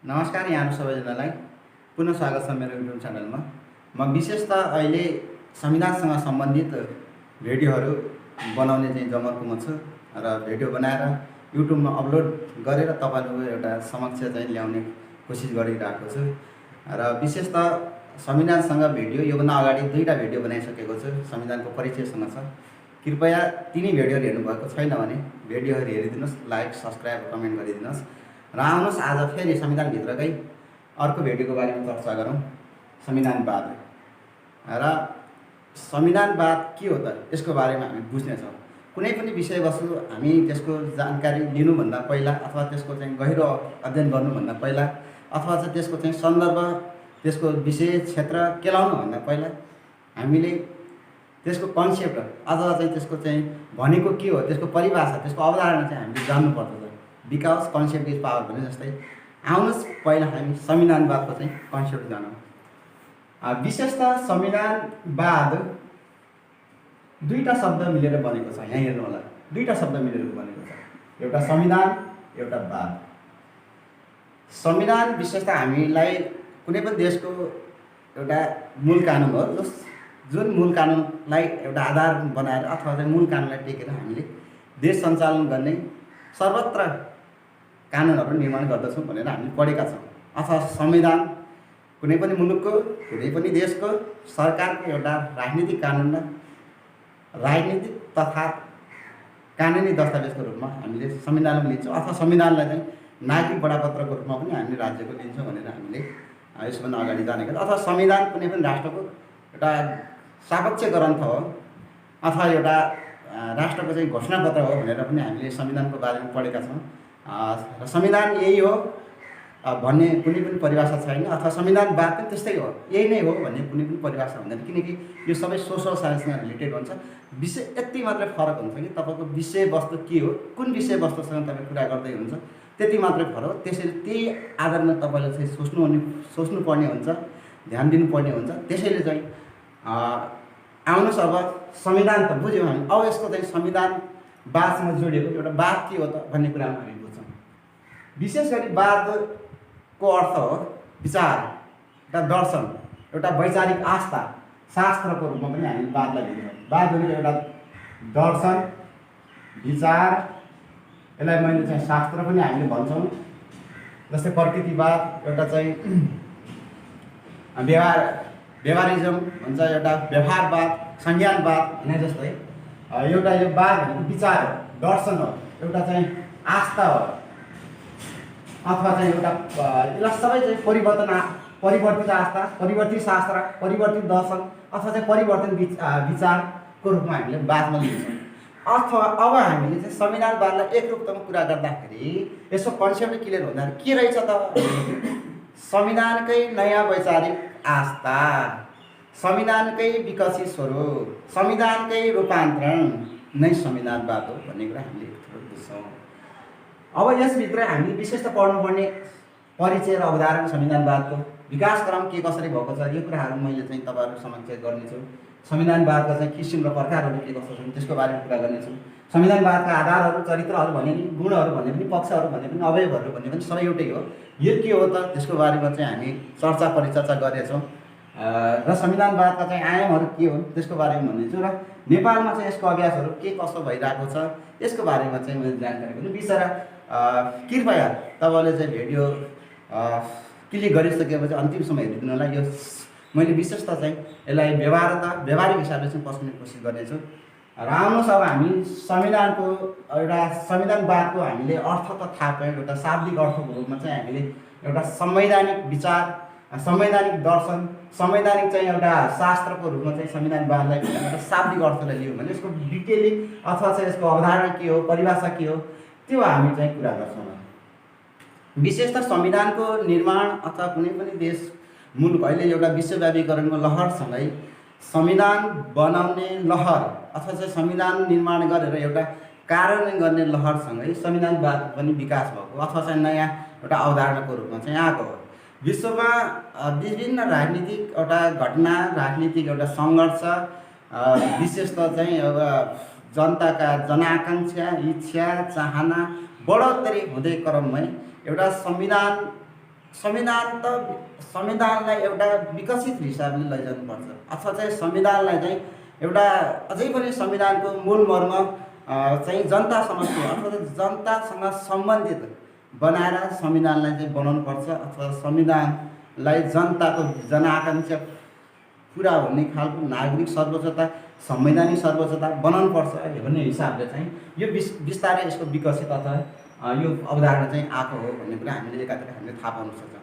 नमस्कार यहाँहरू सबैजनालाई पुनः स्वागत छ मेरो युट्युब च्यानलमा। म विशेषतः अहिले संविधानसँग सम्बन्धित भिडियोहरू बनाउने चाहिँ जमर्कोमा छु र भिडियो बनाएर युट्युबमा अपलोड गरेर तपाईँहरूको एउटा समक्ष चाहिँ ल्याउने कोसिस गरिरहेको छु। र विशेषतः संविधानसँग भिडियो योभन्दा अगाडि 2टा भिडियो बनाइसकेको छु, संविधानको परिचयसँग छ। कृपया तिनी भिडियोहरू हेर्नुभएको छैन भने भिडियोहरू हेरिदिनुहोस्, लाइक सब्सक्राइब कमेन्ट गरिदिनुहोस् र आउनुहोस् आज फेरि संविधानभित्रकै अर्को भिडियोको बारेमा चर्चा गरौँ। संविधानवाद र संविधानवाद के हो त यसको बारेमा हामी बुझ्नेछौँ। कुनै पनि विषयवस्तु हामी त्यसको जानकारी लिनुभन्दा पहिला अथवा त्यसको चाहिँ गहिरो अध्ययन गर्नुभन्दा पहिला अथवा चाहिँ त्यसको चाहिँ सन्दर्भ, त्यसको विषय क्षेत्र केलाउनुभन्दा पहिला हामीले त्यसको कन्सेप्ट अथवा चाहिँ त्यसको चाहिँ भनेको के हो, त्यसको परिभाषा, त्यसको अवधारणा चाहिँ हामीले जान्नुपर्छ। बिकज कन्सेप्ट इज पावर भने जस्तै आउनुहोस् पहिला हामी संविधानवादको चाहिँ कन्सेप्ट जानौँ। विशेषतः संविधानवाद 2टा शब्द मिलेर बनेको छ। यहाँ हेर्नु होला, 2टा शब्द मिलेर बनेको छ, एउटा संविधान एउटा वाद। संविधान विशेषतः हामीलाई कुनै पनि देशको एउटा मूल कानुन हो, जुन मूल कानुनलाई एउटा आधार बनाएर अथवा चाहिँ मूल कानुनलाई टेकेर हामीले देश सञ्चालन गर्ने सर्वत्र कानुनहरू निर्माण गर्दछौँ भनेर हामीले पढेका छौँ। अथवा संविधान कुनै पनि मुलुकको, कुनै पनि देशको सरकारको एउटा राजनीतिक कानुन र राजनीतिक तथा कानुनी दस्तावेजको रूपमा हामीले संविधानमा लिन्छौँ। अथवा संविधानलाई चाहिँ नागरिक बडापत्रको रूपमा पनि हामीले राज्यको लिन्छौँ भनेर हामीले यसभन्दा अगाडि जानेका छौँ। अथवा संविधान कुनै पनि राष्ट्रको एउटा सापेक्ष ग्रन्थ हो अथवा एउटा राष्ट्रको चाहिँ घोषणापत्र हो भनेर पनि हामीले संविधानको बारेमा पढेका छौँ। र संविधान यही हो भन्ने कुनै पनि परिभाषा छैन, अथवा संविधानवाद पनि त्यस्तै हो, यही नै हो भन्ने कुनै पनि परिभाषा हुँदैन, किनकि यो सबै सोसल साइन्समा रिलेटेड हुन्छ। विषय यति मात्रै फरक हुन्छ कि तपाईँको विषयवस्तु के हो, कुन विषयवस्तुसँग तपाईँ कुरा गर्दै हुन्छ त्यति मात्रै फरक हो। त्यसैले त्यही आधारमा तपाईँले चाहिँ सोच्नुपर्ने हुन्छ, ध्यान दिनुपर्ने हुन्छ। त्यसैले चाहिँ आउनुहोस् अब संविधान त बुझ्यौँ हामी, अब यसको चाहिँ संविधानवादसँग जोडिएको एउटा वाद के हो त भन्ने कुरामा हामी बुझ्छौँ। विशेष गरी वादको अर्थ हो विचार, एउटा दर्शन, एउटा वैचारिक आस्था, शास्त्रको रूपमा पनि हामी वादलाई लिन्छौँ। वाद भनेको एउटा दर्शन, विचार, यसलाई मैले चाहिँ शास्त्र पनि हामीले भन्छौँ। जस्तै प्रकृतिवाद एउटा चाहिँ व्यवहारिज्म हुन्छ, एउटा व्यवहारवाद, संज्ञानवाद भने जस्तै एउटा यो वाद भनेको विचार हो, दर्शन हो, एउटा चाहिँ आस्था हो, अथवा चाहिँ एउटा यसलाई सबै चाहिँ परिवर्तित आस्था, परिवर्तित शास्त्र, परिवर्तित दर्शन अथवा चाहिँ परिवर्तन विचारको रूपमा हामीले वादमा लिन्छौँ। अथवा अब हामीले चाहिँ संविधानवादलाई एकरूपतामा कुरा गर्दाखेरि यसको कन्सेप्ट क्लियर हुँदाखेरि के रहेछ त, संविधानकै नयाँ वैचारिक आस्था, संविधानकै विकसित स्वरूप, संविधानकै रूपान्तरण नै संविधानवाद हो भन्ने कुरा हामीले बुझ्छौँ। अब यसभित्र हामीले विशेष त पढ्नुपर्ने परिचय र अवधारणा संविधानवादको विकासक्रम के कसरी भएको छ यो कुराहरू मैले चाहिँ तपाईँहरू समक्ष गर्नेछु। संविधानवादका चाहिँ किसिम र प्रकारहरू के कस्तो छन् त्यसको बारेमा कुरा गर्नेछु। संविधानवादका आधारहरू, चरित्रहरू भने पनि, गुणहरू भने पनि, पक्षहरू भने पनि, अवयवहरू भने पनि सबै एउटै हो। यो के हो त त्यसको बारेमा चाहिँ हामी परिचर्चा गर्नेछौँ। र संविधानवादका चाहिँ आयामहरू के हुन् त्यसको बारेमा भन्नेछु र नेपालमा चाहिँ यसको अभ्यासहरू के कस्तो भइरहेको छ यसको बारेमा चाहिँ मैले जानकारी दिनु। बिचरा कृपया तपाईँले चाहिँ भिडियो क्लिक गरिसकेपछि अन्तिमसम्म हेरिदिनु होला। यो मैले विशेषतः चाहिँ यसलाई व्यवहारिक हिसाबले चाहिँ पस्ने कोसिस गर्नेछु। र आउनुहोस् अब हामी संविधानको एउटा संविधानवादको हामीले अर्थ त थाहा पायौँ। एउटा शाब्दिक अर्थको रूपमा चाहिँ हामीले एउटा संवैधानिक विचार, संवैधानिक दर्शन, संवैधानिक चाहिँ एउटा शास्त्रको रूपमा चाहिँ संविधानवादलाई एउटा शाब्दिक अर्थलाई लियौँ भने यसको डिटेलिङ अथवा चाहिँ यसको अवधारणा के हो, परिभाषा के हो, त्यो हामी चाहिँ कुरा गर्छौँ। विशेषतः संविधानको निर्माण अथवा कुनै पनि देश मुलुक अहिले एउटा विश्वव्यापीकरणको लहरसँगै संविधान बनाउने लहर अथवा चाहिँ संविधान निर्माण गरेर एउटा कार्यान्वयन गर्ने लहरसँगै संविधानवाद पनि विकास भएको अथवा चाहिँ नयाँ एउटा अवधारणाको रूपमा चाहिँ आएको हो। विश्वमा विभिन्न राजनीतिक एउटा घटना, राजनीतिक एउटा सङ्घर्ष, विशेषतः चाहिँ एउटा जनताका जनाकाङ्क्षा, इच्छा, चाहना बढोत्तरी हुँदै क्रममै एउटा संविधान संविधानलाई एउटा विकसित हिसाबले लैजानुपर्छ अथवा चाहिँ संविधानलाई चाहिँ एउटा अझै पनि संविधानको मूल मर्म चाहिँ जनता समक्ष अथवा जनतासँग सम्बन्धित बनाएर संविधानलाई चाहिँ बनाउनुपर्छ अथवा संविधानलाई जनताको जनआकाङ्क्षा पुरा हुने खालको नागरिक सर्वोच्चता संवैधानिक सर्वोच्चता बनाउनुपर्छ भन्ने हिसाबले चाहिँ यो बिस्तारै यसको विकसित अथवा यो अवधारणा चाहिँ आएको हो भन्ने कुरा हामीले एकातिर हामीले थाहा पाउन सक्छौँ।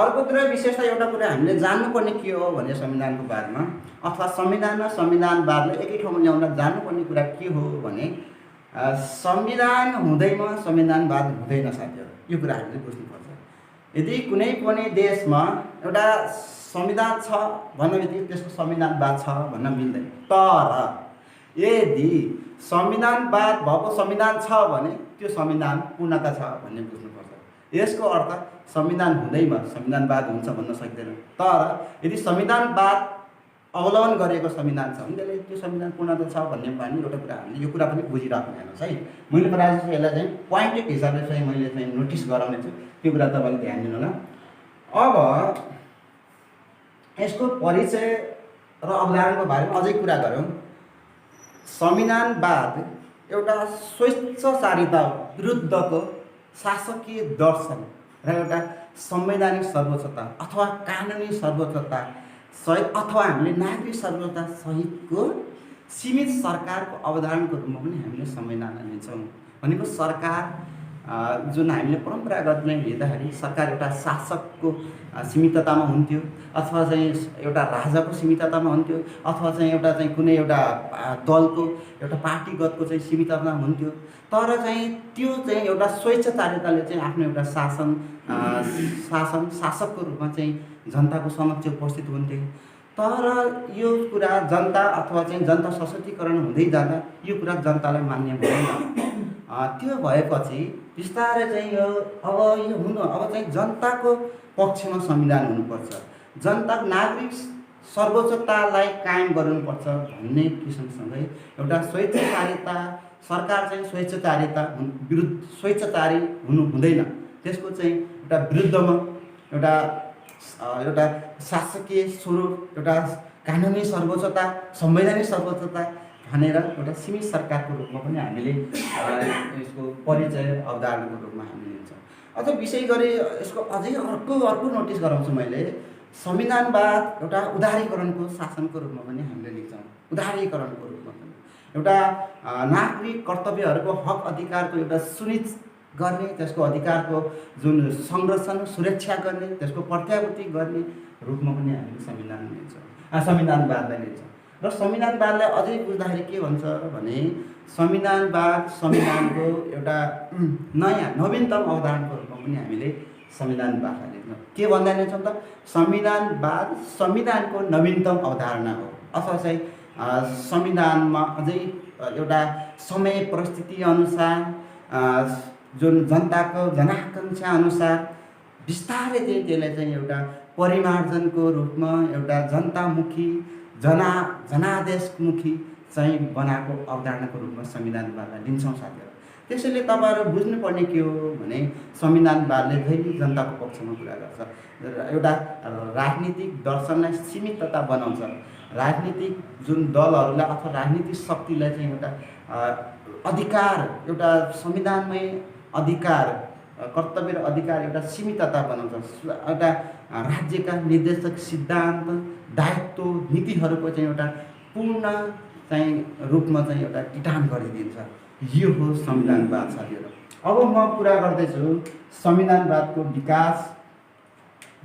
अर्को कुरा विशेषता एउटा कुरा हामीले जान्नुपर्ने के हो भने संविधानको बारेमा अथवा संविधान र संविधानवादलाई एकै ठाउँमा ल्याउन जान्नुपर्ने कुरा के हो भने संविधान हुँदैमा संविधानवाद हुँदैन साथीहरू, यो कुरा हामीले बुझ्नुपर्छ। यदि कुनै पनि देशमा एउटा संविधान छ भन्ने बित्तिकै त्यसको संविधानवाद छ भन्न मिल्दैन, तर यदि संविधानवाद भएको संविधान छ भने त्यो संविधान पूर्णता छ भन्ने बुझ्नुपर्छ। यसको अर्थ संविधान हुँदैमा संविधानवाद हुन्छ भन्न सकिँदैन, तर यदि संविधानवाद अवलम्बन गरेको संविधान छ भने त्यसले त्यो संविधान पूर्णता छ भन्ने पनि एउटा कुरा हामीले यो कुरा पनि बुझिराख्नु हेर्नुहोस् है। मैले प्रायः जस्तो यसलाई चाहिँ पोइन्टेड हिसाबले चाहिँ मैले चाहिँ नोटिस गराउने छु, त्यो कुरा तपाईँले ध्यान दिनु होला। अब यसको परिचय र अवधारणाको बारेमा अझै कुरा गरौँ। संविधानवाद एउटा स्वेच्छाचारिता विरुद्धको शासकीय दर्शन र एउटा संवैधानिक सर्वोच्चता अथवा कानुनी सर्वोच्चता सहित अथवा हामीले नागरिक सर्वोच्चता सहितको सीमित सरकारको अवधारणाको रूपमा पनि हामीले संविधानलाई लिन्छौँ। भनेको सरकार जुन हामीले परम्परागत नै हेर्दाखेरि सरकार एउटा शासकको सीमिततामा हुन्थ्यो अथवा चाहिँ एउटा राजाको सीमिततामा हुन्थ्यो अथवा चाहिँ एउटा चाहिँ कुनै एउटा दलको एउटा पार्टीगतको चाहिँ सीमिततामा हुन्थ्यो, तर चाहिँ त्यो चाहिँ एउटा स्वेच्छाचारिताले चाहिँ आफ्नो एउटा शासकको रूपमा चाहिँ जनताको समक्ष उपस्थित हुन्थे। तर यो कुरा जनता अथवा चाहिँ जनता सशक्तिकरण हुँदै जाँदा यो कुरा जनतालाई मान्य भएन। त्यो भएपछि बिस्तारै चाहिँ यो अब चाहिँ जनताको पक्षमा संविधान हुनुपर्छ, जनता नागरिक सर्वोच्चतालाई कायम गर्नुपर्छ भन्ने किसिमसँगै एउटा स्वेच्छाचारिता सरकार चाहिँ स्वेच्छाचारी हुनु हुँदैन, त्यसको चाहिँ एउटा विरुद्धमा एउटा शासकीय स्वरूप एउटा कानुनी सर्वोच्चता संवैधानिक सर्वोच्चता भनेर एउटा सीमित सरकारको रूपमा पनि हामीले यसको परिचय अवधारणाको रूपमा हामीले लिन्छौँ। अझ विशेष गरी यसको अझै अर्को नोटिस गराउँछु मैले, संविधानवाद एउटा उदारीकरणको शासनको रूपमा पनि हामीले लिन्छौँ। उदारीकरणको रूपमा पनि एउटा नागरिक कर्तव्यहरूको हक अधिकारको एउटा सुनिश्चित गर्ने, त्यसको अधिकारको जुन संरक्षण सुरक्षा गर्ने, त्यसको प्रत्याभूति गर्ने रूपमा पनि हामीले संविधानवादलाई लिन्छौँ। र संविधानवादलाई अझै बुझ्दाखेरि के भन्छ भने संविधानवाद संविधानको एउटा नयाँ नवीनतम अवधारणाको रूपमा पनि हामीले संविधानवादलाई लिन्छौँ। के भन्दा लिन्छौँ त संविधानवाद संविधानको नवीनतम अवधारणा हो अथवा चाहिँ संविधानमा अझै एउटा समय परिस्थिति अनुसार जुन जनताको जनाकाङ्क्षा अनुसार बिस्तारै चाहिँ त्यसलाई चाहिँ एउटा परिमार्जनको रूपमा एउटा जनतामुखी जनादेशमुखी चाहिँ बनाएको अवधारणाको रूपमा संविधानवादलाई लिन्छौँ साथीहरू। त्यसैले तपाईँहरू बुझ्नुपर्ने के हो भने संविधानवादले कहिले जनताको पक्षमा कुरा गर्छ, एउटा राजनीतिक दर्शनलाई सीमितता बनाउँछ, राजनीतिक जुन दलहरूलाई अथवा राजनीतिक शक्तिलाई चाहिँ एउटा अधिकार एउटा संविधानमै अधिकार कर्तव्य र अधिकार एउटा सीमितता बनाउँछ, एउटा राज्यका निर्देशक सिद्धान्त दायित्व नीतिहरूको चाहिँ एउटा पूर्ण चाहिँ रूपमा चाहिँ एउटा किटान गरिदिन्छ। यो हो संविधानवाद साथीहरू। अब म कुरा गर्दैछु संविधानवादको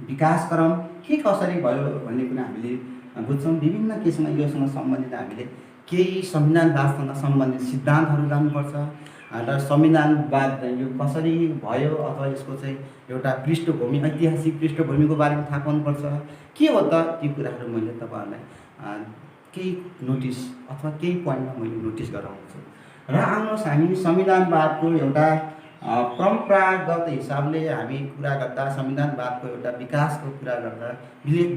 विकासक्रम के कसरी भयो भन्ने कुरा हामीले बुझ्छौँ। विभिन्न किसिममा योसँग सम्बन्धित हामीले केही संविधानवादसँग सम्बन्धित सिद्धान्तहरू जान्नुपर्छ र संविधानवाद यो कसरी भयो अथवा यसको चाहिँ एउटा पृष्ठभूमि ऐतिहासिक पृष्ठभूमिको बारेमा थाहा पाउनुपर्छ। के हो त ती कुराहरू मैले तपाईँहरूलाई केही नोटिस अथवा केही पोइन्टमा मैले नोटिस गराउँछु। र आउनुहोस् हामी संविधानवादको एउटा परम्परागत हिसाबले हामी कुरा गर्दा संविधानवादको एउटा विकासको कुरा गर्दा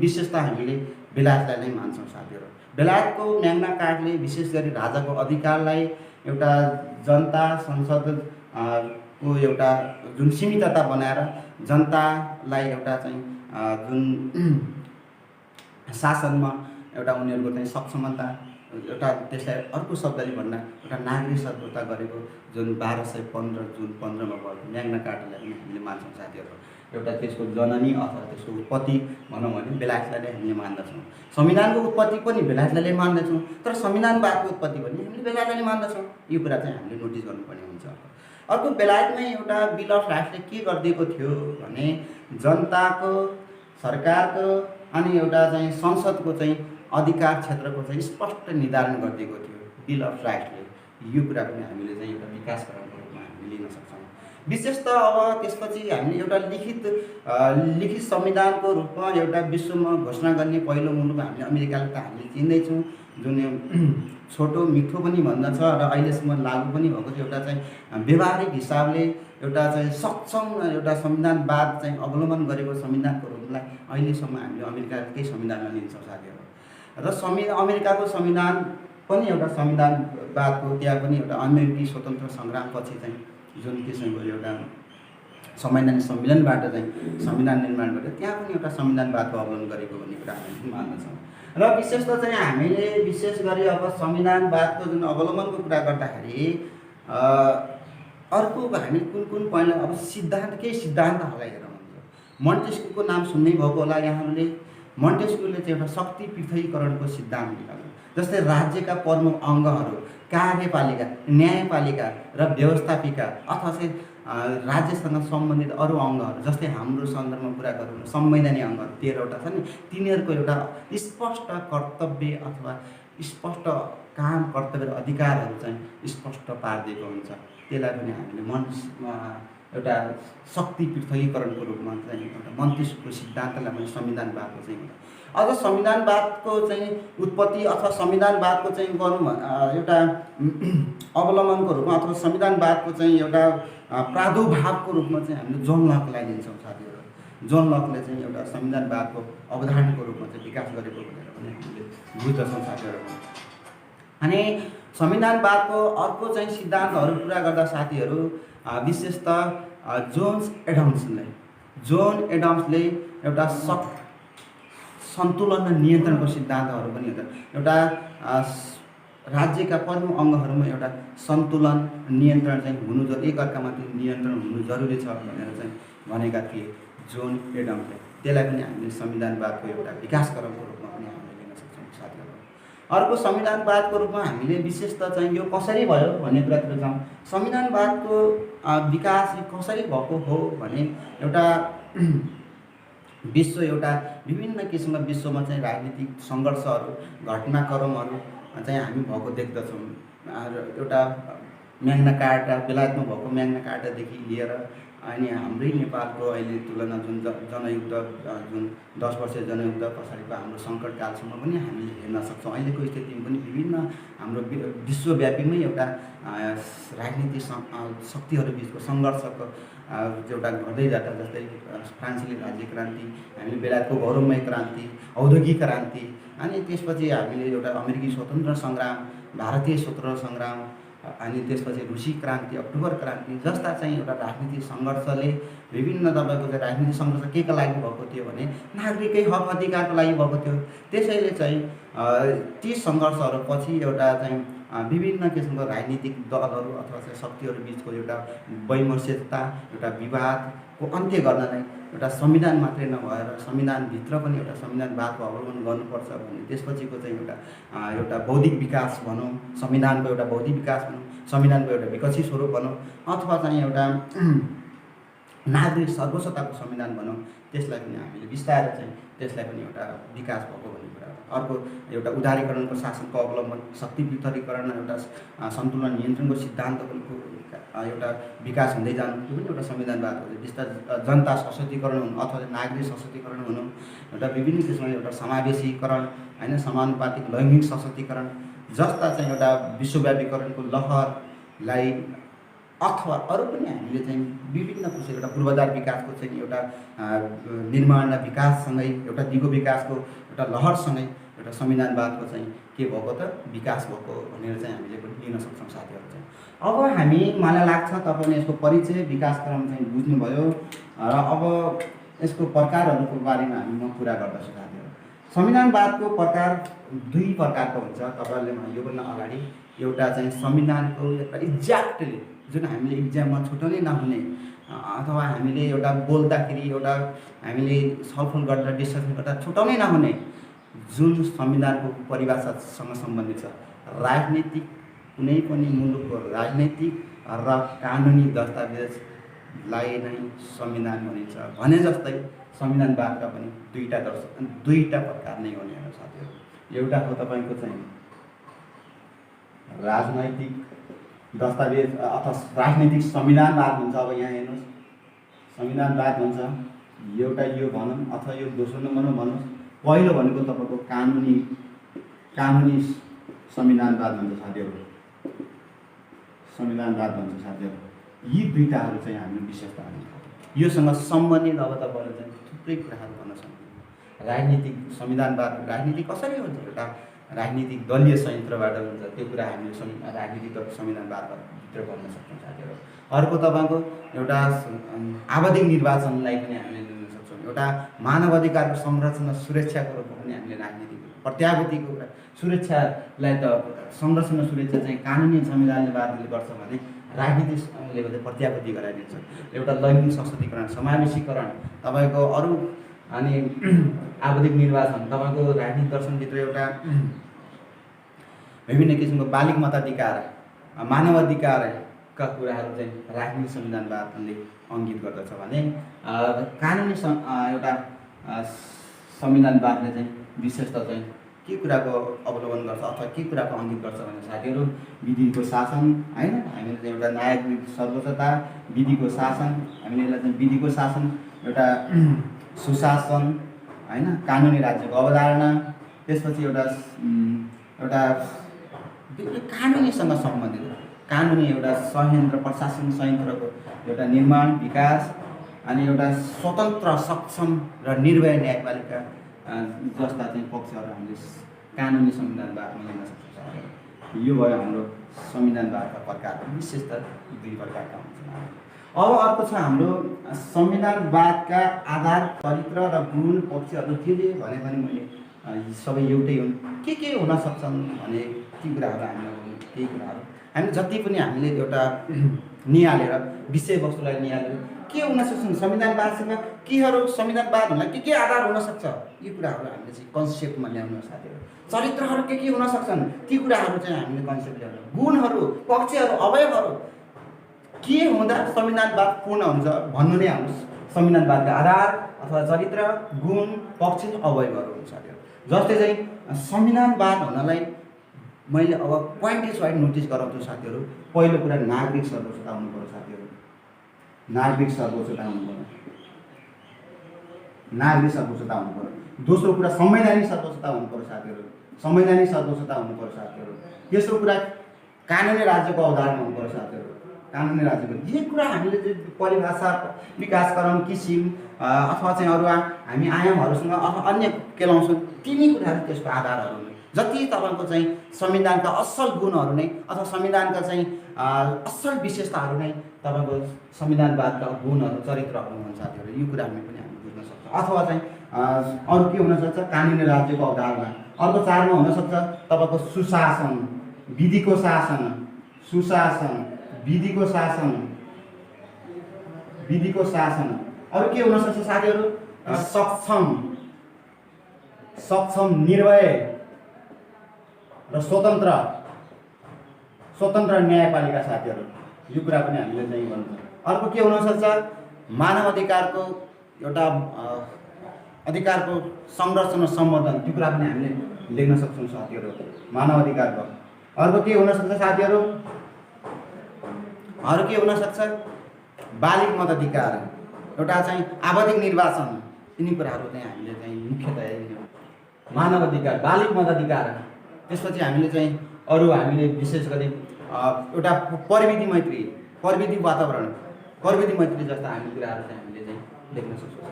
विशेषता हामीले बेलायतलाई नै मान्छौँ साथीहरू। बेलायतको म्याग्ना कार्टाले विशेष गरी राजाको अधिकारलाई एउटा जनता संसद को एउटा जुन सीमितता बनाएर जनतालाई एउटा चाहिँ जुन शासनमा एउटा उनीहरूको चाहिँ सक्षमता एउटा त्यसलाई अर्को शब्दले भन्दा एउटा नागरिक सर्वोत्ता गरेको जुन 1215 जुन 15मा भएको म्याग्ना कार्टालाई पनि हामीले मान्छौँ साथीहरू। एउटा त्यसको जननी अथवा त्यसको उत्पत्ति भनौँ भने बेलायतलाई नै हामीले मान्दछौँ। संविधानको उत्पत्ति पनि बेलायतलाई नै मान्दछौँ, तर संविधानवादको उत्पत्ति पनि हामीले बेलायतलाई नै मान्दछौँ। यो कुरा चाहिँ हामीले नोटिस गर्नुपर्ने हुन्छ। अर्को बेलायतमै एउटा बिल अफ राइट्सले के गरिदिएको थियो भने जनताको, सरकारको अनि एउटा चाहिँ संसदको चाहिँ अधिकार क्षेत्रको चाहिँ स्पष्ट निर्धारण गरिदिएको थियो बिल अफ राइट्सले। यो कुरा पनि हामीले चाहिँ एउटा विकासकरणको रूपमा हामीले लिन सक्छौँ। विशेष त अब त्यसपछि हामीले एउटा लिखित संविधानको रूपमा एउटा विश्वमा घोषणा गर्ने पहिलो मुलुक हामीले अमेरिकालाई त हामीले चिन्दैछौँ, जुन छोटो मिठो पनि भन्दछ र अहिलेसम्म लागू पनि भएको थियो। एउटा चाहिँ व्यवहारिक हिसाबले एउटा चाहिँ सक्षम एउटा संविधानवाद चाहिँ अवलम्बन गरेको संविधानको रूपलाई अहिलेसम्म हामीले अमेरिकाकै संविधानमा लिन्छौँ साथीहरू। र अमेरिकाको संविधान पनि एउटा संविधानवादको, त्यहाँ पनि एउटा अमेरिकी स्वतन्त्र सङ्ग्रामपछि चाहिँ जुन किसिमको एउटा संवैधानिक सम्मेलनबाट चाहिँ संविधान निर्माण गरेर त्यहाँ पनि एउटा संविधानवादको अवलम्बन गरेको भन्ने कुरा हामी मान्दछौँ। र विशेष त चाहिँ हामीले विशेष गरी अब संविधानवादको जुन अवलम्बनको कुरा गर्दाखेरि अर्को हामी कुन पहिला अब केही सिद्धान्तहरूलाई हेरौँ। मोन्टेस्क्यूको नाम सुन्नै भएको होला यहाँहरूले। मोन्टेस्क्यूले चाहिँ एउटा शक्ति पृथकीकरणको सिद्धान्त निकाल्यो। जस्तै राज्यका प्रमुख अङ्गहरू कार्यपालिका, न्यायपालिका र व्यवस्थापिका अथवा चाहिँ राज्यसँग सम्बन्धित अरू अङ्गहरू, जस्तै हाम्रो सन्दर्भमा कुरा गरौँ संवैधानिक अङ्गहरू 13वटा छ नि, तिनीहरूको एउटा स्पष्ट कर्तव्य अथवा स्पष्ट काम, कर्तव्य र अधिकारहरू चाहिँ स्पष्ट पारिदिएको हुन्छ। त्यसलाई पनि हामीले एउटा शक्ति पृथकीकरणको रूपमा चाहिँ एउटा मोन्टेस्क्यूको सिद्धान्तलाई पनि संविधानवादको चाहिँ अझ संविधानवादको चाहिँ उत्पत्ति अथवा संविधानवादको चाहिँ गरौँ एउटा अवलम्बनको रूपमा अथवा संविधानवादको चाहिँ एउटा प्रादुर्भावको रूपमा चाहिँ हामीले जोन लकलाई लिन्छौँ साथीहरू। जोन लकले चाहिँ एउटा संविधानवादको अवधारणको रूपमा चाहिँ विकास गरेको भनेर पनि हामीले बुझ्दछौँ साथीहरू। अनि संविधानवादको अर्को चाहिँ सिद्धान्तहरू कुरा गर्दा साथीहरू विशेष त जोन एडम्सले एउटा सन्तुलन र नियन्त्रणको सिद्धान्तहरू पनि हुन्छ। एउटा राज्यका प्रमुख अङ्गहरूमा एउटा सन्तुलन नियन्त्रण चाहिँ हुनु एकअर्कामा त्यो नियन्त्रण हुनु जरुरी छ भनेर चाहिँ भनेका थिए जोन एडम्सले। त्यसलाई पनि हामीले संविधानवादको एउटा विकासकरणको रूपमा पनि हामीले लिन सक्छौँ साथीहरू। अर्को संविधानवादको रूपमा हामीले विशेष त चाहिँ यो कसरी भयो भन्ने कुरातिर जाउँ। संविधानवादको विकास कसरी भएको हो भने एउटा विश्व एउटा विभिन्न किसिमका विश्वमा चाहिँ राजनीतिक सङ्घर्षहरू, घटनाक्रमहरू चाहिँ हामी भएको देख्दछौँ। एउटा म्याग्ना कार्टा, बेलायतमा भएको म्याग्ना कार्टादेखि लिएर अनि हाम्रै नेपालको अहिले तुलना जुन जनयुद्ध, जुन 10 वर्षीय जनयुद्ध पछाडिको हाम्रो सङ्कटकालसम्म पनि हामीले हेर्न सक्छौँ। अहिलेको स्थितिमा पनि विभिन्न हाम्रो विश्वव्यापीमै एउटा राजनीतिक शक्तिहरू बिचको सङ्घर्षको एउटा घट्दै जाँदा, जस्तै फ्रान्सेली राज्य क्रान्ति, हामीले बेलायतको गौरवमय क्रान्ति, औद्योगिक क्रान्ति, अनि त्यसपछि हामीले एउटा अमेरिकी स्वतन्त्र सङ्ग्राम, भारतीय स्वतन्त्र सङ्ग्राम, अनि त्यसपछि रुसी क्रान्ति, अक्टोबर क्रान्ति जस्ता चाहिँ एउटा राजनीतिक सङ्घर्षले विभिन्न तपाईँको चाहिँ राजनीतिक सङ्घर्ष केका लागि भएको थियो भने नागरिकै हक अधिकारको लागि भएको थियो। त्यसैले चाहिँ ती सङ्घर्षहरूपछि एउटा चाहिँ विभिन्न किसिमको राजनीतिक दलहरू अथवा चाहिँ शक्तिहरू बिचको एउटा वैमनस्यता, एउटा विवादको अन्त्य गर्न नै एउटा संविधान मात्रै नभएर संविधानभित्र पनि एउटा संविधानवादको अवलम्बन गर्नुपर्छ भन्ने त्यसपछिको चाहिँ एउटा बौद्धिक विकास भनौँ, संविधानको एउटा बौद्धिक विकास भनौँ, संविधानको एउटा विकसित स्वरूप भनौँ, अथवा चाहिँ एउटा नागरिक सर्वोच्चताको संविधान भनौँ, त्यसलाई पनि हामीले बिस्तारै चाहिँ त्यसलाई पनि एउटा विकास भएको भन्ने कुरा। अर्को एउटा उदारीकरणको शासनको अवलम्बन, शक्ति पृथकीकरण, एउटा सन्तुलन नियन्त्रणको सिद्धान्तको एउटा विकास हुँदै जानु, त्यो पनि एउटा संविधानवाद हो। बिस्तारै जनता सशक्तिकरण हुनु अथवा नागरिक सशक्तिकरण हुनु, एउटा विभिन्न किसिमको एउटा समावेशीकरण होइन, समानुपातिक लैङ्गिक सशक्तिकरण जस्ता चाहिँ एउटा विश्वव्यापीकरणको लहरलाई अथवा अरू पनि हामीले चाहिँ विभिन्न किसिमको एउटा पूर्वाधार विकासको चाहिँ एउटा निर्माण र विकाससँगै एउटा दिगो विकासको एउटा लहरसँगै एउटा संविधानवादको चाहिँ के भएको त विकास भएको भनेर चाहिँ हामीले पनि लिन सक्छौँ साथीहरू चाहिँ। अब मलाई लाग्छ तपाईँले यसको परिचय विकासक्रम चाहिँ बुझ्नुभयो र अब यसको प्रकारहरूको बारेमा म कुरा गर्दछु साथीहरू। संविधानवादको प्रकार 2 प्रकारको हुन्छ। तपाईँहरूले योभन्दा अगाडि एउटा चाहिँ संविधानको एउटा एक्ज्याक्टली जुन हामीले इक्जाममा छुटाउनै नहुने अथवा हामीले एउटा बोल्दाखेरि एउटा हामीले छलफल गर्दा डिस्कसन गर्दा छुटाउनै नहुने जुन संविधानको परिभाषासँग सम्बन्धित छ, राजनीतिक कुनै पनि मुलुकको राजनीतिक र कानुनी दस्तावेजलाई नै संविधान भनिन्छ भने जस्तै संविधानवादका पनि 2टा प्रकार नै हुने हो साथीहरू। एउटा हो तपाईँको चाहिँ राजनैतिक दस्तावेज अथवा राजनीतिक संविधानवाद हुन्छ। अब यहाँ हेर्नुहोस् संविधानवाद भन्छ, एउटा यो भनौँ अथवा यो दोस्रो नम्बरमा भन्नुहोस्। पहिलो भनेको तपाईँको कानुनी संविधानवाद भन्छ साथीहरू, संविधानवाद भन्छ साथीहरू। यी 2टाहरू चाहिँ हामीले विशेषता योसँग सम्बन्धित अब तपाईँले चाहिँ थुप्रै कुराहरू गर्न सक्नुहुन्छ। राजनीतिक संविधानवाद राजनीति कसरी हुन्छ, एउटा राजनीतिक दलीय संयन्त्रबाट हुन्छ, त्यो कुरा हामीले राजनीतिक संविधानवादभित्र गर्न सक्छौँ साथीहरू। अर्को तपाईँको एउटा आवधिक निर्वाचनलाई पनि हामीले लिन सक्छौँ। एउटा मानव अधिकारको संरक्षण सुरक्षाको रूपमा पनि हामीले राजनीतिक प्रत्याभूतिको सुरक्षालाई त संरक्षण सुरक्षा चाहिँ कानुनी संविधानवादले गर्छ भने राजनीतिले चाहिँ प्रत्याभूति गराइदिन्छ। एउटा लैङ्गिक सशक्तिकरण समावेशीकरण तपाईँको अरू अनि आवधिक निर्वाचन तपाईँको राजनीतिक दर्शनभित्र एउटा विभिन्न किसिमको बालिक मताधिकार मानवाधिकारका कुराहरू चाहिँ राजनीतिक संविधानवादले अङ्कित गर्दछ भने कानुनी एउटा संविधानवादले चाहिँ विशेषतः चाहिँ के कुराको अवलोकन गर्छ अथवा के कुराको अङ्कित गर्छ भने साथीहरू विधिको शासन होइन, हामीले चाहिँ एउटा न्यायिक सर्वोच्चता विधिको शासन, हामीले यसलाई चाहिँ विधिको शासन एउटा सुशासन होइन, कानुनी राज्यको अवधारणा, त्यसपछि एउटा कानुनीसँग सम्बन्धित कानुनी एउटा संयन्त्र प्रशासन संयन्त्रको एउटा निर्माण विकास अनि एउटा स्वतन्त्र सक्षम र निर्भय न्यायपालिका जस्ता चाहिँ पक्षहरू हामीले कानुनी संविधानवादमा लिन सक्छौँ। यो भयो हाम्रो संविधानवादका प्रकार, विशेषतः 2 प्रकारका हुन्छन्। अब अर्को छ हाम्रो संविधानवादका आधार चरित्र र गुण पक्षहरू के भने पनि मैले सबै एउटै हुन्। के हुन सक्छन् भने ती कुराहरू हामीले केही कुराहरू हामी जति पनि हामीले एउटा निहालेर विषयवस्तुलाई निहालेर के हुन सक्छन् संविधानवादसँग केहरू संविधानवाद हुन के आधार हुन सक्छ यी कुराहरू हामीले चाहिँ कन्सेप्टमा ल्याउनु साथीहरू। चरित्रहरू के हुन सक्छन् ती कुराहरू चाहिँ हामीले कन्सेप्ट ल्याउनु। गुणहरू पक्षहरू अवयवहरू के हुँदा संविधानवाद पूर्ण हुन्छ भन्नु नै हाम्रो संविधानवादका आधार अथवा चरित्र गुण पक्ष अवयवहरू हुन्छ साथीहरू। जस्तै चाहिँ संविधानवाद हुनलाई मैले अब पोइन्टेज वाइज नोटिस गराउँछु साथीहरू। पहिलो कुरा नागरिक सर्वोच्चता हुनु पर्यो साथीहरू, नागरिक सर्वोच्चता हुनु पर्यो, नागरिक सर्वोच्चता हुनु पर्यो। दोस्रो कुरा संवैधानिक सर्वोच्चता हुनु पर्यो साथीहरू, संवैधानिक सर्वोच्चता हुनु पर्यो साथीहरू। तेस्रो कुरा कानुनी राज्यको अवधारणा हुनु पर्यो साथीहरू, कानुनी राज्यको। यी कुरा हामीले चाहिँ परिभाषा विकासकरण किसिम अथवा चाहिँ अरू हामी आयामहरूसँग अथवा अन्य केलाउँछौँ तिनी कुराहरू त्यसको आधारहरू हुन्। जति तपाईँको चाहिँ संविधानका असल गुणहरू नै अथवा संविधानका चाहिँ असल विशेषताहरू नै तपाईँको संविधानवादका गुणहरू चरित्रहरू हुन् साथीहरू। यो कुरा हामी पनि बुझ्न सक्छौँ। अथवा चाहिँ अरू के हुनसक्छ कानुनी राज्यको अवधारणा। अर्को 4मा हुनसक्छ तपाईँको सुशासन विधिको शासन, सुशासन विधिको शासन, विधिको शासन। अरू के हुनसक्छ साथीहरू सक्षम निर्भय र स्वतन्त्र न्यायपालिका साथीहरू। यो कुरा पनि हामीले चाहिँ भन्छ। अर्को के हुनसक्छ मानव अधिकारको एउटा अधिकारको संरक्षण र सम्वर्धन। त्यो कुरा पनि हामीले लेख्न सक्छौँ साथीहरू मानव अधिकारको। अर्को के हुनसक्छ साथीहरू अरू के हुनसक्छ बालिक मताधिकार, एउटा चाहिँ आवधिक निर्वाचन। यिनी कुराहरू चाहिँ हामीले चाहिँ मुख्यतया मानव अधिकार बालिक मताधिकार। त्यसपछि हामीले चाहिँ अरू हामीले विशेष गरी एउटा प्रविधि मैत्री प्रविधि वातावरण प्रविधि मैत्री जस्ता हामी कुराहरू चाहिँ हामीले चाहिँ देख्न सक्छौँ।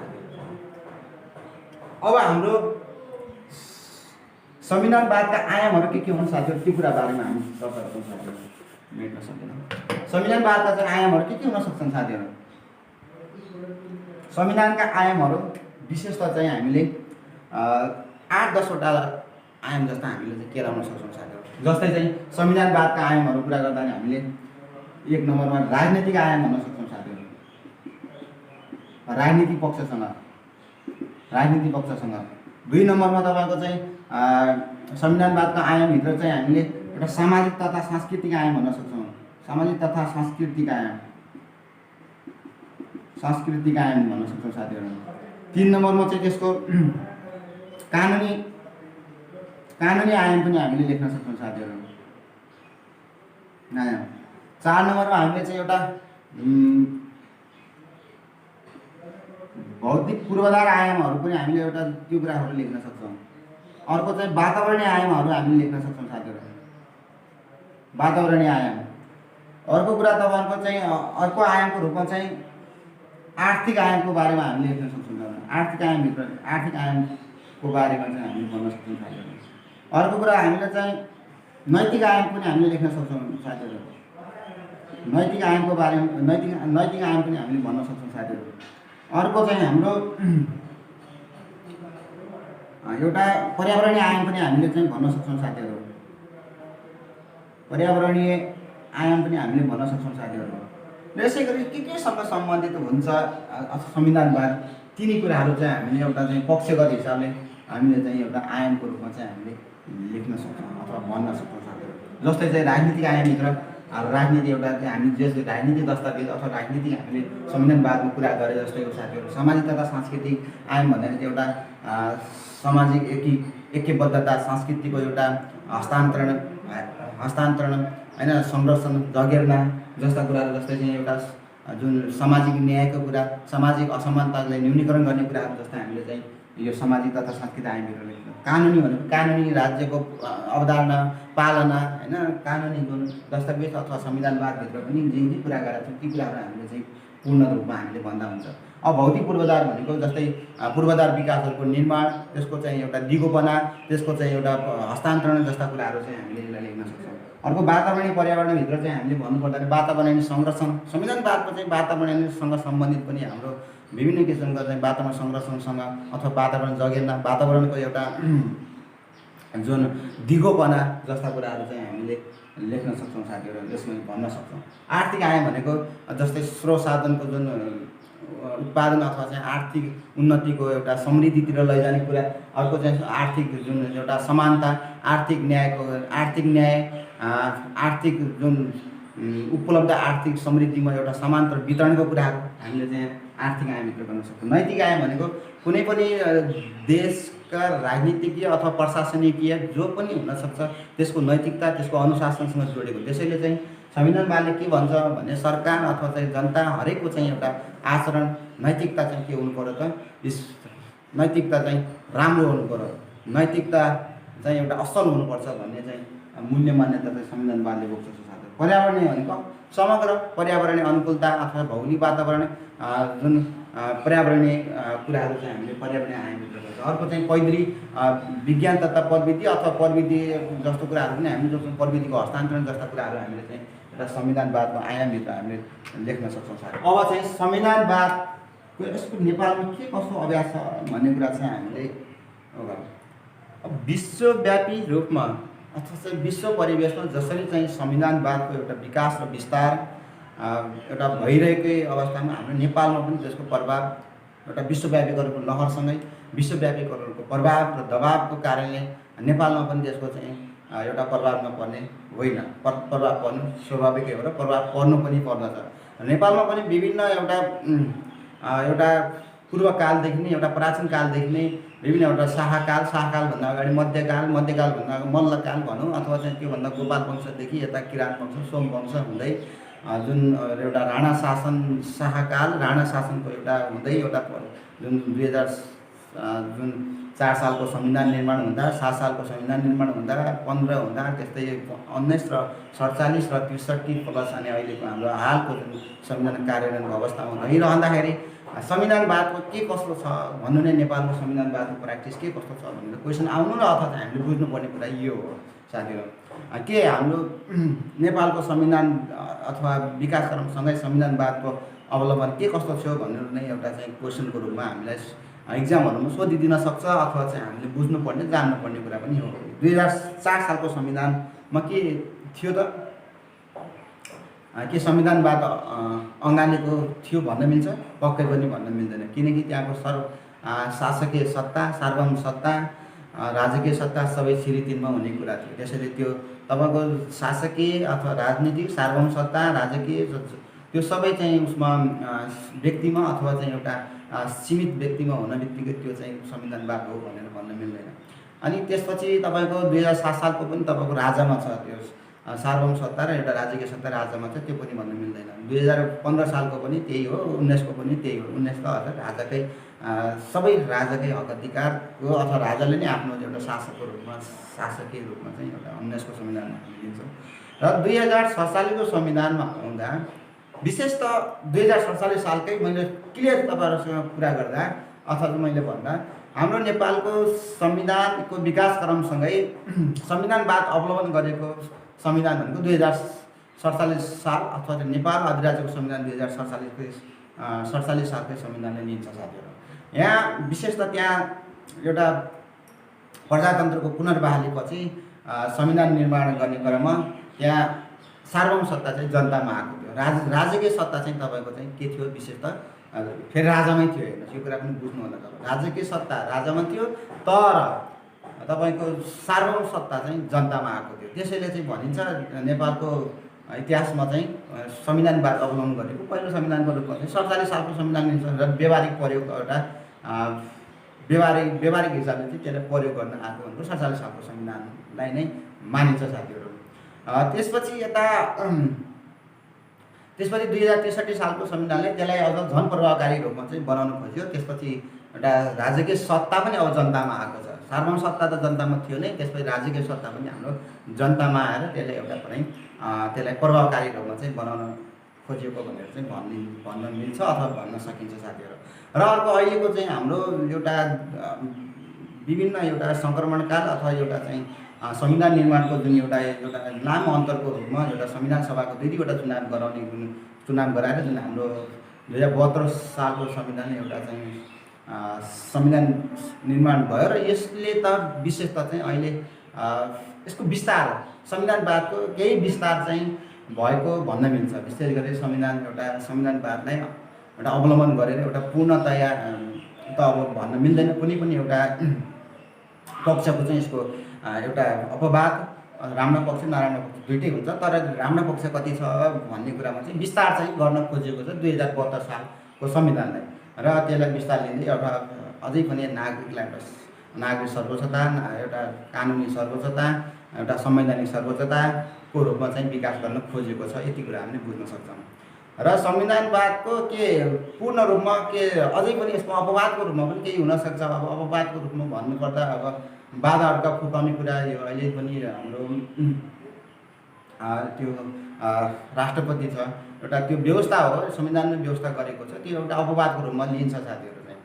अब हाम्रो संविधानवादका आयामहरू के हुन् साथीहरू, त्यो कुरा बारेमा हामी चर्चा गर्छौँ साथीहरू। मेट्न सक्दैनौँ। संविधानवादका चाहिँ आयामहरू के हुन सक्छन् साथीहरू? संविधानका आयामहरू विशेषतः चाहिँ हामीले 8-10 वटा आयाम जस्ता हामीले चाहिँ केलाउन सक्छौँ साथीहरू। जस्तै चाहिँ संविधानवादका आयामहरू कुरा गर्दा हामीले 1 नम्बरमा राजनीतिक आयाम भन्न सक्छौँ साथीहरू। राजनीतिक पक्षसँग 2 नम्बरमा तपाईँको चाहिँ संविधानवादका आयामभित्र चाहिँ हामीले एउटा सामाजिक तथा सांस्कृतिक आयाम भन्न सक्छौँ। सामाजिक तथा सांस्कृतिक आयाम भन्न सक्छौँ साथीहरू। 3 नम्बरमा चाहिँ त्यसको कानुनी आयाम पनि हामीले लेख्न सक्छौँ साथीहरू। 4 नम्बरमा हामीले चाहिँ एउटा भौतिक पूर्वाधार आयामहरू पनि हामीले एउटा त्यो कुराहरू लेख्न सक्छौँ। अर्को चाहिँ वातावरणीय आयामहरू हामीले लेख्न सक्छौँ साथीहरू। वातावरणीय आयाम। अर्को कुरा तपाईँहरूको चाहिँ अर्को आयामको रूपमा चाहिँ आर्थिक आयामको बारेमा हामीले लेख्न सक्छौँ। आर्थिक आयामको बारेमा चाहिँ हामीले भन्न सक्छौँ साथीहरू। अर्को कुरा हामीले चाहिँ नैतिक आयाम पनि हामीले लेख्न सक्छौँ साथीहरू। नैतिक आयामको बारेमा नैतिक आयाम पनि हामीले भन्न सक्छौँ साथीहरू। अर्को चाहिँ हाम्रो एउटा पर्यावरणीय आयाम पनि हामीले चाहिँ भन्न सक्छौँ साथीहरू। पर्यावरणीय आयाम पनि हामीले भन्न सक्छौँ साथीहरू। यसै गरी केसँग सम्बन्धित हुन्छ संविधानवाद, तिनी कुराहरू चाहिँ हामीले एउटा चाहिँ पक्षगत हिसाबले हामीले चाहिँ एउटा आयामको रूपमा चाहिँ हामीले लेख्न सक्छौँ अथवा भन्न सक्छौँ साथीहरू। जस्तै चाहिँ राजनीतिक आयामभित्र राजनीति एउटा चाहिँ हामी जस राजनीतिक दस्तावेज अथवा राजनीतिक हामीले संविधानवादमा कुरा गरे जस्तै हो साथीहरू। सामाजिक तथा सांस्कृतिक आयाम भन्दाखेरि एउटा सामाजिक ऐक्यबद्धता, संस्कृतिको एउटा हस्तान्तरण होइन, संरक्षण, जगेर्ना जस्ता कुराहरू। जस्तै चाहिँ एउटा जुन सामाजिक न्यायको कुरा, सामाजिक असमानतालाई न्यूनीकरण गर्ने कुराहरू जस्तै हामीले चाहिँ यो सामाजिक तथा सांस्कृतिक आयामहरू लेख्छौँ। कानुनी भनेको कानुनी राज्यको अवधारणा, पालना होइन, कानुनी जुन दस्तावेज अथवा संविधानवादभित्र पनि जे कुरा गरेका छौँ ती कुराहरू हामीले चाहिँ पूर्ण रूपमा हामीले भन्दा हुन्छ। अब भौतिक पूर्वाधार भनेको जस्तै पूर्वाधार विकासहरूको निर्माण, त्यसको चाहिँ एउटा दिगोपना, त्यसको चाहिँ एउटा हस्तान्तरण जस्ता कुराहरू चाहिँ हामीले यसलाई लेख्न सक्छौँ। अर्को वातावरणीय पर्यावरणभित्र चाहिँ हामीले भन्नुपर्दाखेरि वातावरणीय संरक्षण, संविधानवादको चाहिँ वातावरणसँग सम्बन्धित पनि हाम्रो विभिन्न किसिमका चाहिँ वातावरण संरक्षणसँग अथवा वातावरण जगेर्ना, वातावरणको एउटा जुन दिगोपना जस्ता कुराहरू चाहिँ हामीले लेख्न सक्छौँ साथीहरू। यसमा भन्न सक्छौँ। आर्थिक आयाम भनेको जस्तै स्रोत साधनको जुन उत्पादन अथवा चाहिँ आर्थिक उन्नतिको एउटा समृद्धितिर लैजाने कुरा। अर्को चाहिँ आर्थिक जुन एउटा समानता, आर्थिक न्याय, आर्थिक जुन उपलब्ध आर्थिक समृद्धिमा एउटा समान्तर वितरणको कुराहरू हामीले चाहिँ आर्थिक आयामभित्र गर्न सक्छौँ। नैतिक आयाम भनेको कुनै पनि देशका राजनीतिज्ञ अथवा प्रशासनिकीय जो पनि हुनसक्छ त्यसको नैतिकता, त्यसको अनुशासनसँग जोडेको। त्यसैले चाहिँ संविधानवादले के भन्छ भने सरकार अथवा चाहिँ जनता हरेकको चाहिँ एउटा आचरण, नैतिकता चाहिँ के हुनु पर्यो त, नैतिकता चाहिँ राम्रो हुनु पर्यो, नैतिकता चाहिँ एउटा असल हुनुपर्छ भन्ने चाहिँ मूल्य मान्यता चाहिँ संविधानवादले बोक्छ साथीहरू। पर्यावरणीय भनेको समग्र पर्यावरणीय अनुकूलता अथवा भौगोलिक वातावरण जुन पर्यावरणीय कुराहरू चाहिँ हामीले पर्यावरणीय आयामभित्र गर्छ। अर्को चाहिँ पैदृ विज्ञान तथा प्रविधि अथवा प्रविधि जस्तो कुराहरू पनि हामीले जस्तो प्रविधिको हस्तान्तरण जस्ता कुराहरू हामीले चाहिँ एउटा संविधानवादको आयामभित्र हामीले लेख्न सक्छौँ साथी। अब चाहिँ संविधानवादको यसको नेपालमा के कस्तो अभ्यास छ भन्ने कुरा चाहिँ हामीले अब विश्वव्यापी रूपमा अथवा चाहिँ विश्व परिवेशमा जसरी चाहिँ संविधानवादको एउटा विकास र विस्तार एउटा भइरहेकै अवस्थामा हाम्रो नेपालमा पनि त्यसको प्रभाव एउटा विश्वव्यापीकरणको लहरसँगै विश्वव्यापीकरणको प्रभाव र दबावको कारणले नेपालमा पनि त्यसको चाहिँ एउटा प्रभाव नपर्ने होइन, प्रभाव पर्नु स्वाभाविकै हो र प्रभाव पर्नु पनि पर्दछ। नेपालमा पनि विभिन्न एउटा पूर्वकालदेखि नै एउटा प्राचीन कालदेखि नै विभिन्न एउटा शाहकालभन्दा अगाडि मध्यकालभन्दा मल्लकाल भनौँ अथवा चाहिँ त्योभन्दा गोपाल वंशदेखि यता किराँत वंश, सोम वंश हुँदै जुन एउटा राणा शासन, शाहकाल राणा शासनको एउटा हुँदै एउटा जुन 2004 सालको संविधान निर्माण हुँदा, 7 सालको संविधान निर्माण हुँदा, 15 हुँदा, त्यस्तै 19 र 47 र 63 प्लस अनि अहिलेको हाम्रो हालको जुन संविधान कार्यान्वयनको अवस्थामा रहिरहँदाखेरि संविधानवादको के कस्तो छ भन्नु नै नेपालको संविधानवादको प्र्याक्टिस के कस्तो छ भनेर क्वेसन आउनु र अथवा हामीले बुझ्नुपर्ने कुरा यो हो साथीहरू। के हाम्रो नेपालको संविधान अथवा विकासक्रमसँगै संविधानवादको अवलम्बन के कस्तो थियो भनेर नै एउटा चाहिँ क्वेसनको रूपमा हामीलाई इक्जामहरूमा सोधिदिन सक्छ अथवा चाहिँ हामीले बुझ्नुपर्ने जान्नुपर्ने कुरा पनि हो। 2004 सालको संविधानमा के थियो त? के संविधानवाद अँगालेको थियो भन्न मिल्छ? पक्कै पनि भन्न मिल्दैन, किनकि त्यहाँको शासकीय सत्ता, सार्वभौम सत्ता, राजकीय सत्ता सबै श्रीतिनमा हुने कुरा थियो। त्यसैले त्यो तपाईँको शासकीय अथवा राजनीतिक सार्वभौम सत्ता, राजकीय त्यो सबै चाहिँ उसमा व्यक्तिमा अथवा चाहिँ एउटा सीमित व्यक्तिमा हुन बित्तिकै त्यो चाहिँ संविधानवाद हो भनेर भन्न मिल्दैन। अनि त्यसपछि तपाईँको 2007 सालको पनि तपाईँको राजामा छ त्यो सार्वभौम सत्ता र एउटा राजकीय सत्ता राजामा छ, त्यो पनि भन्न मिल्दैन। 2015 सालको पनि त्यही हो, 19 को पनि त्यही हो। 19 त अझ राजाकै सबै राजाकै हक अधिकार हो अथवा राजाले नै आफ्नो एउटा शासकको रूपमा शासकीय रूपमा चाहिँ एउटा 19 को संविधानमा लिन्छ। र 2047 को संविधानमा आउँदा विशेष त 2047 सालकै मैले क्लियर तपाईँहरूसँग कुरा गर्दा अथवा मैले भन्दा हाम्रो नेपालको संविधानको विकासक्रमसँगै संविधानवाद अवलम्बन गरेको संविधान भनेको 2047 साल अथवा नेपाल अधिराज्यको संविधान 2047 सालकै संविधानले लिन्छ साथीहरू। यहाँ विशेष त त्यहाँ एउटा प्रजातन्त्रको पुनर्बहालीपछि संविधान निर्माण गर्ने क्रममा त्यहाँ सार्वभौम सत्ता चाहिँ जनतामा आएको थियो। राजकीय सत्ता चाहिँ तपाईँको चाहिँ के थियो विशेष त फेरि राजामै थियो। हेर्नुहोस् यो कुरा पनि बुझ्नु होला तपाईँ, राजकीय सत्ता राजामा थियो तर तपाईँको सार्वभौम सत्ता चाहिँ जनतामा आएको थियो। त्यसैले चाहिँ भनिन्छ नेपालको इतिहासमा चाहिँ संविधानवाद अवलम्बन गरेको पहिलो संविधानको रूपमा चाहिँ 47 सालको संविधान लिन्छ र व्यावहारिक प्रयोग एउटा व्यावहारिक हिसाबले चाहिँ त्यसलाई प्रयोग गर्न आएको भनेको 47 सालको संविधानलाई नै मानिन्छ साथीहरू। त्यसपछि 2063 सालको संविधानले त्यसलाई अझ झन प्रभावकारी रूपमा चाहिँ बनाउन खोज्यो। त्यसपछि एउटा राजकीय सत्ता पनि अब जनतामा आएको छ। सार्वभौम सत्ता त जनतामा थियो नै, त्यसपछि राजकीय सत्ता पनि हाम्रो जनतामा आएर त्यसलाई एउटा पनि त्यसलाई प्रभावकारी रूपमा चाहिँ बनाउन खोजिएको भनेर चाहिँ भन्न मिल्छ अथवा भन्न सकिन्छ साथीहरू। र अर्को अहिलेको चाहिँ हाम्रो एउटा विभिन्न एउटा सङ्क्रमणकाल अथवा एउटा चाहिँ संविधान निर्माणको जुन एउटा लामो अन्तरको रूपमा एउटा संविधान सभाको 2वटा चुनाव गराएर जुन हाम्रो 2072 सालको संविधान एउटा चाहिँ संविधान निर्माण भयो र यसले त विशेष त चाहिँ अहिले यसको विस्तार संविधानवादको केही विस्तार चाहिँ भएको भन्न मिल्छ। विशेष गरी संविधानवादलाई एउटा अवलम्बन गरेर एउटा पूर्णतया त अब भन्न मिल्दैन, कुनै पनि एउटा पक्षको चाहिँ यसको एउटा अपवाद राम्रो पक्ष नराम्रो पक्ष दुइटै हुन्छ, तर राम्रो पक्ष कति छ भन्ने कुरामा चाहिँ विस्तार चाहिँ गर्न खोजिएको छ 2072 सालको संविधानलाई। र त्यसलाई विस्तार लिँदै एउटा अझै पनि नागरिकलाई एउटा नागरिक सर्वोच्चता, एउटा कानुनी सर्वोच्चता, एउटा संवैधानिक सर्वोच्चताको रूपमा चाहिँ विकास गर्न खोजेको छ। यति कुरा हामीले बुझ्न सक्छौँ। र संविधानवादको के पूर्ण रूपमा के अझै पनि यसको अपवादको रूपमा पनि केही हुनसक्छ। अब अपवादको रूपमा भन्नुपर्दा अब बाधाहरूका फुकाउने कुरा यो अहिले पनि हाम्रो त्यो राष्ट्रपति छ, एउटा त्यो व्यवस्था हो, संविधानले व्यवस्था गरेको छ, त्यो एउटा अपवादको रूपमा लिन्छ साथीहरू चाहिँ।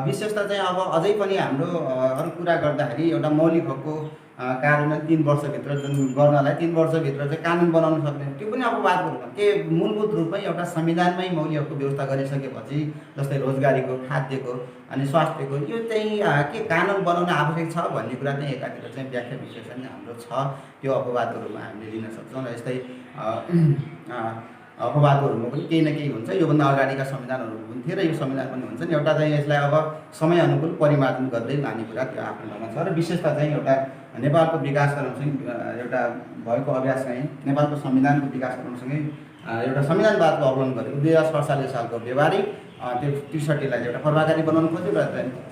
विशेष त चाहिँ अब अझै पनि हाम्रो अरू कुरा गर्दाखेरि एउटा मौलिक हकको कार्यान्वयन 3 वर्षभित्र जुन गर्नलाई 3 वर्षभित्र चाहिँ कानुन बनाउन सक्ने त्यो पनि अपवादको रूपमा के मूलभूत रूपमै एउटा संविधानमै मौलिक हकको व्यवस्था गरिसकेपछि जस्तै रोजगारीको, खाद्यको अनि स्वास्थ्यको यो चाहिँ के कानुन बनाउन आवश्यक छ भन्ने कुरा चाहिँ एकातिर चाहिँ व्याख्या विश्लेषण हाम्रो छ, त्यो अपवादको रूपमा हामीले लिन सक्छौँ। र यस्तै अपवादको रूपमा पनि केही न केही हुन्छ। योभन्दा अगाडिका संविधानहरू पनि थिए र यो संविधान पनि हुन्छ नि, एउटा चाहिँ यसलाई अब समय अनुकूल परिमार्जन गर्दै लाने कुरा त्यो आफ्नो ठाउँमा छ। र विशेषता चाहिँ एउटा नेपालको विकासक्रमसँग एउटा भएको अभ्यास चाहिँ नेपालको संविधानको विकासक्रमसँगै एउटा संविधानवादको अवलम्बन गरेको 2047 सालको व्यवहारिक त्यो 63लाई एउटा प्रभावकारी बनाउन खोज्यो र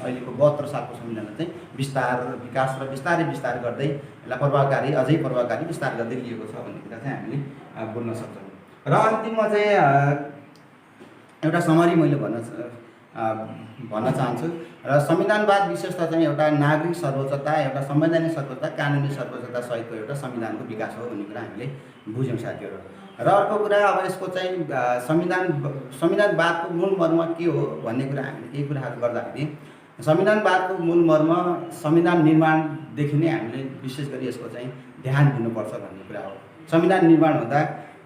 अहिलेको 72 सालको संविधानलाई चाहिँ विस्तार विकास र बिस्तारै गर्दै यसलाई प्रभावकारी अझै प्रभावकारी विस्तार गर्दै लिएको छ भन्ने कुरा चाहिँ हामीले बुझ्न सक्छौँ। र अन्तिममा चाहिँ एउटा समरी मैले भन्न चाहन्छु। र संविधानवाद विशेषतः चाहिँ एउटा नागरिक सर्वोच्चता, एउटा संवैधानिक सर्वोच्चता, कानुनी सर्वोच्चता सहितको एउटा संविधानको विकास हो भन्ने कुरा हामीले बुझ्यौँ साथीहरू। र अर्को कुरा अब यसको चाहिँ संविधानवादको मूल मर्म के हो भन्ने कुरा हामीले केही कुराहरू गर्दाखेरि संविधानवादको मूल मर्म संविधान निर्माणदेखि नै हामीले विशेष गरी यसको चाहिँ ध्यान दिनुपर्छ भन्ने कुरा हो। संविधान निर्माण हुँदा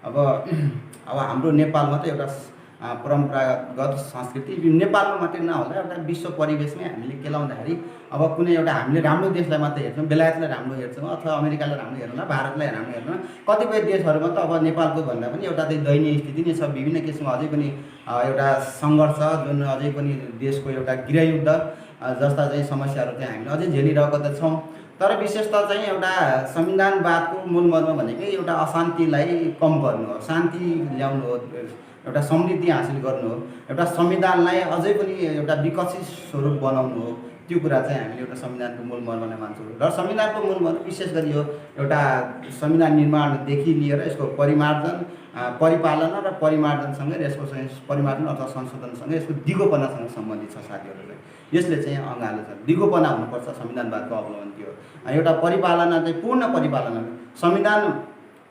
अब हाम्रो नेपालमा त एउटा परम्परागत संस्कृति नेपालमा मात्रै नहोला एउटा विश्व परिवेशमै हामीले केलाउँदाखेरि अब कुनै एउटा हामीले राम्रो देशलाई मात्रै हेर्छौँ, बेलायतलाई राम्रो हेर्छौँ अथवा अमेरिकालाई राम्रो हेर्दैनौँ, भारतलाई राम्रो हेर्दैनौँ, कतिपय देशहरूमा त अब नेपालको भन्दा पनि एउटा चाहिँ दयनीय स्थिति नै छ। विभिन्न किसिममा अझै पनि एउटा सङ्घर्ष जुन अझै पनि देशको एउटा गृहयुद्ध जस्ता चाहिँ समस्याहरू चाहिँ हामीले अझै झेलिरहेको त छौँ। तर विशेषतः चाहिँ एउटा संविधानवादको मूल मर्म भनेकै एउटा अशान्तिलाई कम गर्नु हो, शान्ति ल्याउनु हो, एउटा समृद्धि हासिल गर्नु हो, एउटा संविधानलाई अझै पनि एउटा विकसित स्वरूप बनाउनु हो। त्यो कुरा चाहिँ हामीले एउटा संविधानको मूल मर्म नै मान्छौँ। र संविधानको मूल मर्म विशेष गरी यो एउटा संविधान निर्माणदेखि लिएर यसको परिमार्जन, परिपालना र परिमार्जनसँगै र यसको परिमार्जन अथवा संशोधनसँगै यसको दिगोपनासँग सम्बन्धित छ साथीहरू। चाहिँ यसले चाहिँ अँगालो छ, दिगोपना हुनुपर्छ संविधानवादको अवलम्बन त्यो। एउटा परिपालना चाहिँ पूर्ण परिपालना, संविधान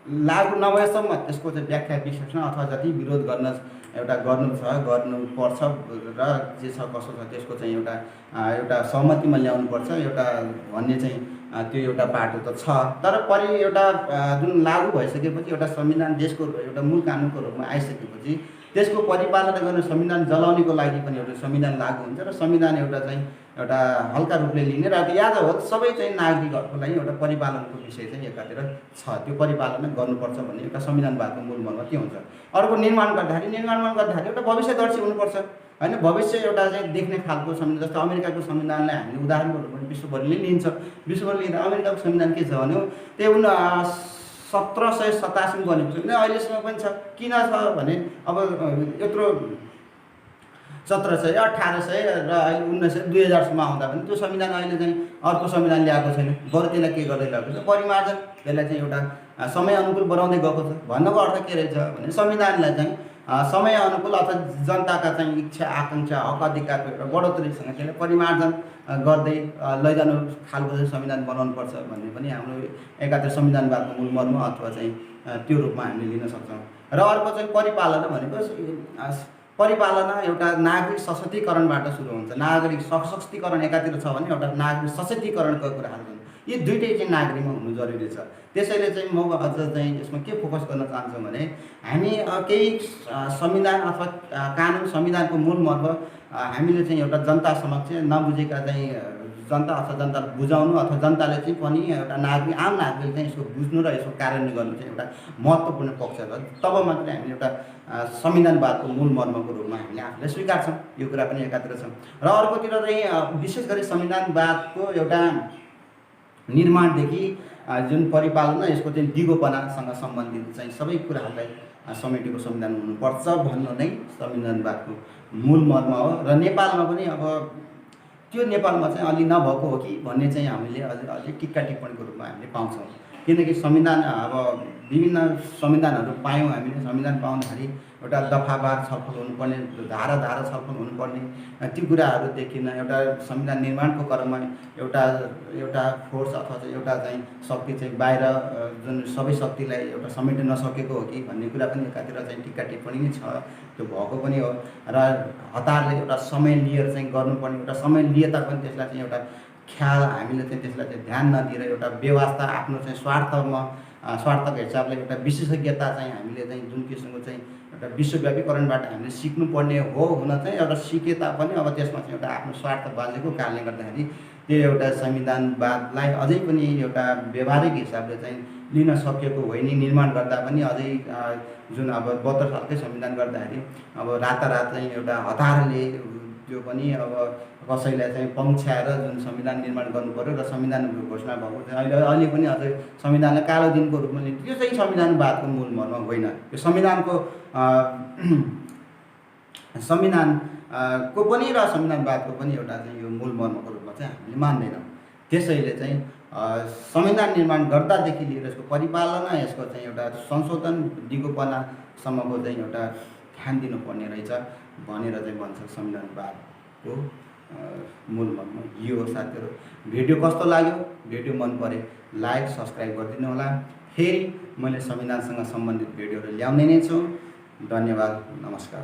लागू नभएसम्म त्यसको चाहिँ व्याख्या विश्लेषण अथवा जति विरोध गर्न एउटा गर्नुपर्छ र जे छ कसो छ त्यसको चाहिँ एउटा सहमतिमा ल्याउनुपर्छ एउटा भन्ने चाहिँ त्यो एउटा बाटो त छ। तर एउटा जुन लागू भइसकेपछि एउटा संविधान देशको एउटा मूल कानुनको रूपमा आइसकेपछि त्यसको परिपालना गर्न संविधान जलाउनेको लागि पनि एउटा संविधान लागू हुन्छ र संविधान एउटा हल्का रूपले लिने र याद होस् सबै चाहिँ नागरिकहरूको लागि एउटा परिपालनको विषय चाहिँ एकातिर छ। त्यो परिपालना गर्नुपर्छ भन्ने एउटा संविधानवादको मूल मर्म के हुन्छ। अर्को निर्माण गर्दाखेरि एउटा भविष्यदर्शी हुनुपर्छ होइन। भविष्य एउटा चाहिँ देख्ने खालको संविधान, जस्तो अमेरिकाको संविधानलाई हामीले उदाहरणको रूपमा विश्वभरिले लिन्छ। विश्वभरिले लिँदा अमेरिकाको संविधान के छ भने त्यो 1787 बनेको छ, अहिलेसम्म पनि छ। किन छ भने अब यत्रो 1700, 1800 र अहिले 1900, 2000सम्म आउँदा पनि त्यो संविधान अहिले चाहिँ अर्को संविधान ल्याएको छैन। बरु त्यसलाई के गर्दै गएको छ, परिमार्जन, त्यसलाई चाहिँ एउटा समय अनुकूल बनाउँदै गएको छ। भन्नुको अर्थ के रहेछ भने संविधानलाई चाहिँ समय अनुकूल अथवा जनताका चाहिँ इच्छा आकाङ्क्षा हक अधिकारको एउटा बढोत्तरीसँग त्यसलाई परिमार्जन गर्दै लैजानु खालको चाहिँ संविधान बनाउनुपर्छ भन्ने पनि हाम्रो एकातिर संविधानवादको मूल मर्म अथवा चाहिँ त्यो रूपमा हामीले लिन सक्छौँ। र अर्को चाहिँ परिपालना भनेको परिपालना एउटा नागरिक सशक्तिकरणबाट सुरु हुन्छ। नागरिक सशक्तिकरण एकातिर छ भने एउटा नागरिक सशक्तिकरणको कुराहरू छन्। यी दुइटै चाहिँ नागरिकमा हुनु जरुरी छ। त्यसैले चाहिँ म अझ चाहिँ यसमा के फोकस गर्न चाहन्छु भने हामी केही संविधान अथवा कानुन संविधानको मूल मर्म हामीले चाहिँ एउटा जनता समक्ष नबुझेका चाहिँ जनता अथवा जनतालाई बुझाउनु अथवा जनताले चाहिँ पनि एउटा नागरिक आम नागरिकले चाहिँ यसको बुझ्नु र यसको कार्यान्वयन गर्नु चाहिँ एउटा महत्त्वपूर्ण पक्ष हो। तब मात्रै हामीले एउटा संविधानवादको मूल मर्मको रूपमा हामीले आफूलाई स्वीकार्छौँ। यो कुरा पनि एकातिर छ। र अर्कोतिर चाहिँ विशेष गरी संविधानवादको एउटा निर्माणदेखि जुन परिपालना यसको चाहिँ दिगोपनासँग सम्बन्धित चाहिँ सबै कुराहरूलाई समेटेको संविधान हुनुपर्छ भन्नु नै संविधानवादको मूल मर्म हो। र नेपालमा पनि अब त्यो नेपालमा चाहिँ अलि नभएको हो कि भन्ने चाहिँ हामीले अझै टिक्का टिप्पणीको रूपमा हामीले पाउँछौँ। किनकि संविधान अब विभिन्न संविधानहरू पायौँ हामीले। संविधान पाउँदाखेरि एउटा दफावार छलफल हुनुपर्ने, धारा छलफल हुनुपर्ने, ती कुराहरू देखिन। एउटा संविधान निर्माणको क्रममा एउटा फोर्स अथवा एउटा चाहिँ शक्ति चाहिँ बाहिर जुन सबै शक्तिलाई एउटा समेट्न नसकेको हो कि भन्ने कुरा पनि एकातिर चाहिँ टिक्का टिप्पणी नै छ। त्यो भएको पनि हो। र हतारले एउटा समय लिएर चाहिँ गर्नुपर्ने, एउटा समय लिए तापनि त्यसलाई चाहिँ एउटा ख्याल हामीले चाहिँ त्यसलाई चाहिँ ध्यान नदिएर एउटा व्यवस्था आफ्नो चाहिँ स्वार्थको हिसाबले एउटा विशेषज्ञता चाहिँ हामीले चाहिँ जुन किसिमको चाहिँ एउटा विश्वव्यापीकरणबाट हामीले सिक्नुपर्ने हो हुन चाहिँ एउटा सिके तापनि अब त्यसमा चाहिँ एउटा आफ्नो स्वार्थ बाँचेको कारणले गर्दाखेरि त्यो एउटा संविधानवादलाई अझै पनि एउटा व्यवहारिक हिसाबले चाहिँ लिन सकेको होइन। निर्माण गर्दा पनि अझै जुन अब 72 सालकै संविधान गर्दाखेरि अब रातारात चाहिँ एउटा हतारले त्यो पनि अब कसैलाई चाहिँ पङ्छ्याएर जुन संविधान निर्माण गर्नुपऱ्यो र संविधान घोषणा भएको चाहिँ अहिले पनि अझै संविधानलाई कालो दिनको रूपमा लिन्छ। त्यो चाहिँ संविधानवादको मूल मर्म होइन। यो संविधानको पनि र संविधानवादको पनि एउटा चाहिँ यो मूल मर्मको रूपमा चाहिँ हामीले मान्दैनौँ। त्यसैले चाहिँ संविधान निर्माण गर्दादेखि लिएर यसको परिपालना, यसको चाहिँ एउटा संशोधन, दिगोपनासम्मको चाहिँ एउटा ध्यान दिनुपर्ने रहेछ भनेर चाहिँ भन्छ संविधानवाद। को मूल मर्म यो हो साथीहरू। भिडियो कस्तो लाग्यो, भिडियो मन परे लाइक सब्सक्राइब गरिदिनु होला। फेरि मैले संविधानसँग सम्बन्धित भिडियोहरू ल्याउने नै छु। धन्यवाद, नमस्कार।